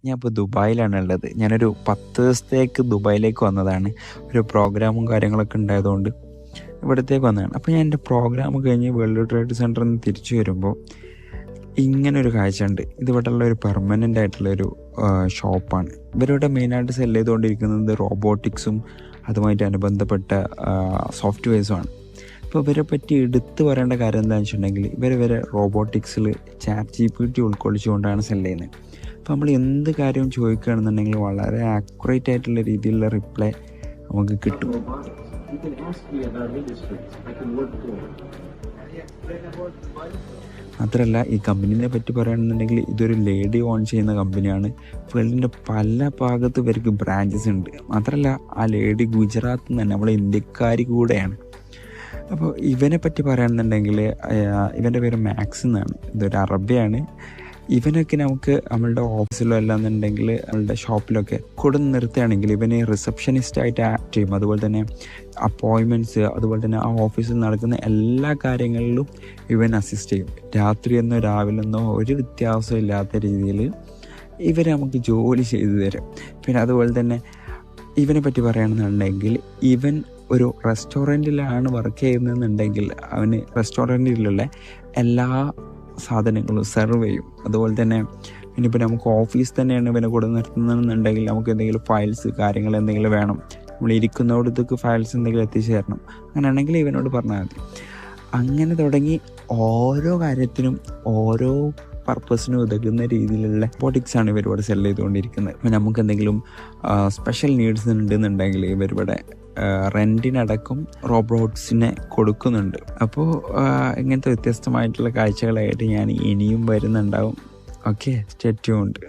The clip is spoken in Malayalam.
ഞാൻ ഇപ്പോൾ ദുബായിലാണ് ഉള്ളത്. ഞാനൊരു 10 ദിവസത്തേക്ക് ദുബായിലേക്ക് വന്നതാണ്. ഒരു പ്രോഗ്രാമും കാര്യങ്ങളൊക്കെ ഉണ്ടായതുകൊണ്ട് ഇവിടത്തേക്ക് വന്നതാണ്. അപ്പോൾ ഞാൻ എൻ്റെ പ്രോഗ്രാം കഴിഞ്ഞ് വേൾഡ് ട്രേഡ് സെൻറ്ററിൽ നിന്ന് തിരിച്ചു വരുമ്പോൾ ഇങ്ങനൊരു കാഴ്ച ഉണ്ട്. ഇതിവിടെയുള്ള ഒരു പെർമനൻ്റ് ആയിട്ടുള്ളൊരു ഷോപ്പാണ്. ഇവരിവിടെ മെയിനായിട്ട് സെല് ചെയ്തുകൊണ്ടിരിക്കുന്നത് റോബോട്ടിക്സും അതുമായിട്ട് അനുബന്ധപ്പെട്ട സോഫ്റ്റ്വെയർസുമാണ്. ഇപ്പോൾ ഇവരെ പറ്റി എടുത്തു പറയേണ്ട കാര്യം എന്താണെന്ന് വെച്ചിട്ടുണ്ടെങ്കിൽ ഇവരെ റോബോട്ടിക്സിൽ ChatGPT ഉൾക്കൊള്ളിച്ചുകൊണ്ടാണ് സെല് ചെയ്യുന്നത്. അപ്പോൾ നമ്മൾ എന്ത് കാര്യവും ചോദിക്കുകയാണെന്നുണ്ടെങ്കിൽ വളരെ ആക്യുറേറ്റ് ആയിട്ടുള്ള രീതിയിലുള്ള റിപ്ലൈ നമുക്ക് കിട്ടും. മാത്രമല്ല ഈ കമ്പനീനെ പറ്റി പറയുകയാണെന്നുണ്ടെങ്കിൽ ഇതൊരു ലേഡി ഓൺ ചെയ്യുന്ന കമ്പനിയാണ്. വേൾഡിൻ്റെ പല ഭാഗത്ത് ഇവർക്ക് ബ്രാഞ്ചസ് ഉണ്ട്. മാത്രമല്ല ആ ലേഡി ഗുജറാത്തിൽ നിന്ന് തന്നെ നമ്മളെ ഇന്ത്യക്കാരി കൂടെയാണ്. അപ്പോൾ ഇവനെ പറ്റി പറയുകയാണെന്നുണ്ടെങ്കിൽ ഇവൻ്റെ പേര് മാക്സ് എന്നാണ്. ഇതൊരു അറബിയാണ്. ഇവനൊക്കെ നമുക്ക് നമ്മളുടെ ഓഫീസിലോ അല്ലാന്നുണ്ടെങ്കിൽ നമ്മളുടെ ഷോപ്പിലൊക്കെ കൊടുന്ന് നിർത്തുകയാണെങ്കിൽ ഇവന് റിസപ്ഷനിസ്റ്റായിട്ട് ആക്ട് ചെയ്യും. അതുപോലെ തന്നെ അപ്പോയിൻമെൻറ്റ്സ്, അതുപോലെ തന്നെ ആ ഓഫീസിൽ നടക്കുന്ന എല്ലാ കാര്യങ്ങളിലും ഇവൻ അസിസ്റ്റ് ചെയ്യും. രാത്രിയെന്നോ രാവിലെന്നോ ഒരു വ്യത്യാസം ഇല്ലാത്ത രീതിയിൽ ഇവർ നമുക്ക് ജോലി ചെയ്തു തരും. പിന്നെ അതുപോലെ തന്നെ ഇവനെ പറ്റി പറയുകയാണെന്നുണ്ടെങ്കിൽ ഇവൻ ഒരു റെസ്റ്റോറൻറ്റിലാണ് വർക്ക് ചെയ്യുന്നതെന്നുണ്ടെങ്കിൽ അവന് റെസ്റ്റോറൻറ്റിലുള്ള എല്ലാ സാധനങ്ങളും സെർവ് ചെയ്യും. അതുപോലെ തന്നെ ഇനിയിപ്പോൾ നമുക്ക് ഓഫീസ് തന്നെയാണ് ഇവനെ കൂടെ നിർത്തുന്നതെന്നുണ്ടെങ്കിൽ നമുക്ക് എന്തെങ്കിലും ഫയൽസ് കാര്യങ്ങൾ എന്തെങ്കിലും വേണം, നമ്മൾ ഇരിക്കുന്നിടത്തേക്ക് ഫയൽസ് എന്തെങ്കിലും എത്തിച്ചു തരണം, അങ്ങനെയാണെങ്കിൽ ഇവനോട് പറഞ്ഞാൽ മതി. അങ്ങനെ തുടങ്ങി ഓരോ കാര്യത്തിനും ഓരോ പർപ്പസിനും ഉതകുന്ന രീതിയിലുള്ള റോബോട്ടിക്സാണ് ഇവരിവിടെ സെല് ചെയ്തുകൊണ്ടിരിക്കുന്നത്. അപ്പോൾ നമുക്ക് എന്തെങ്കിലും സ്പെഷ്യൽ നീഡ്സ് ഉണ്ടെന്നുണ്ടെങ്കിൽ ഇവരിവിടെ റെൻറ്റിനടക്കം റോബോട്ട്സിനെ കൊടുക്കുന്നുണ്ട്. അപ്പോൾ ഇങ്ങനത്തെ വ്യത്യസ്തമായിട്ടുള്ള കാഴ്ചകളായിട്ട് ഞാൻ ഇനിയും വരുന്നുണ്ടാവും. Okay, stay tuned.